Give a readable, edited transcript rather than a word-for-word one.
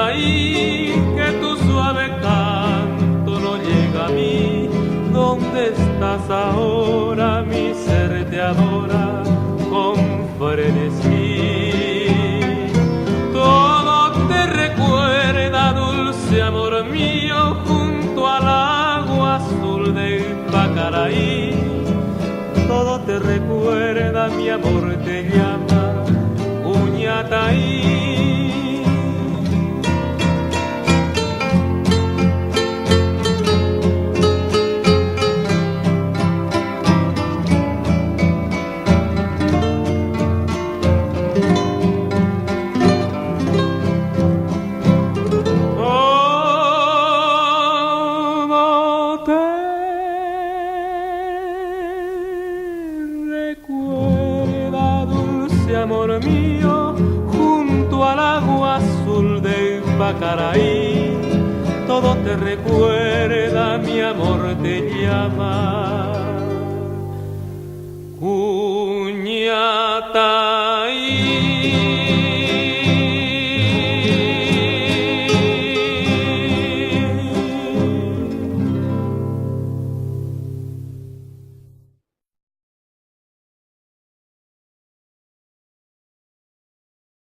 ahí, que tu suave canto no llega a mí. ¿Dónde estás ahora? Mi ser te adora con frenesí. Todo te recuerda, dulce amor mío, junto al agua azul de Pacaraí. Todo te recuerda, mi amor te llama Uñataí. Amor mío, junto al agua azul de Pacaraí, todo te recuerda, mi amor te llama